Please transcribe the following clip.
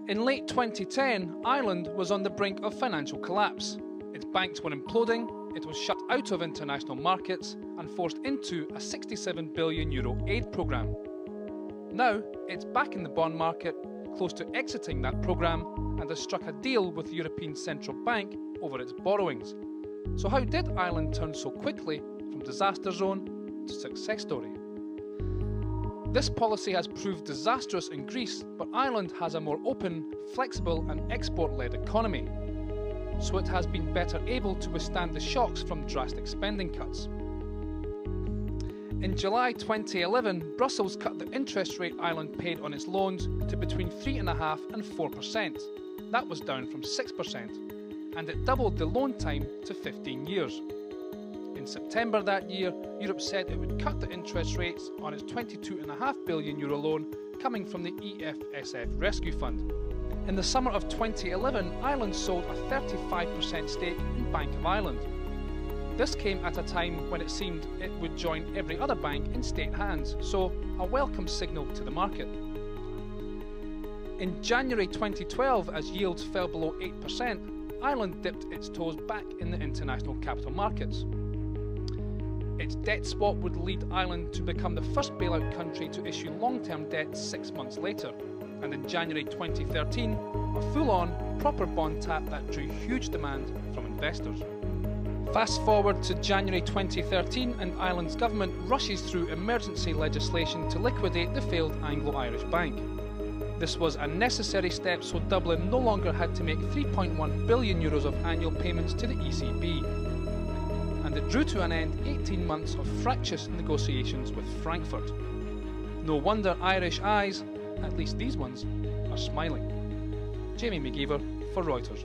In late 2010, Ireland was on the brink of financial collapse. Its banks were imploding, it was shut out of international markets and forced into a €67 billion aid programme. Now, it's back in the bond market, close to exiting that programme, and has struck a deal with the European Central Bank over its borrowings. So how did Ireland turn so quickly from disaster zone to success story? This policy has proved disastrous in Greece, but Ireland has a more open, flexible and export-led economy, so it has been better able to withstand the shocks from drastic spending cuts. In July 2011, Brussels cut the interest rate Ireland paid on its loans to between 3.5% and 4%. That was down from 6%, and it doubled the loan time to 15 years. In September that year, Europe said it would cut the interest rates on its €22.5 billion loan coming from the EFSF Rescue Fund. In the summer of 2011, Ireland sold a 35% stake in Bank of Ireland. This came at a time when it seemed it would join every other bank in state hands, so a welcome signal to the market. In January 2012, as yields fell below 8%, Ireland dipped its toes back in the international capital markets. Its debt swap would lead Ireland to become the first bailout country to issue long-term debt 6 months later, and in January 2013, a full-on, proper bond tap that drew huge demand from investors. Fast forward to January 2013 and Ireland's government rushes through emergency legislation to liquidate the failed Anglo-Irish Bank. This was a necessary step so Dublin no longer had to make €3.1 billion of annual payments to the ECB. And it drew to an end 18 months of fractious negotiations with Frankfurt. No wonder Irish eyes, at least these ones, are smiling. Jamie McGeever for Reuters.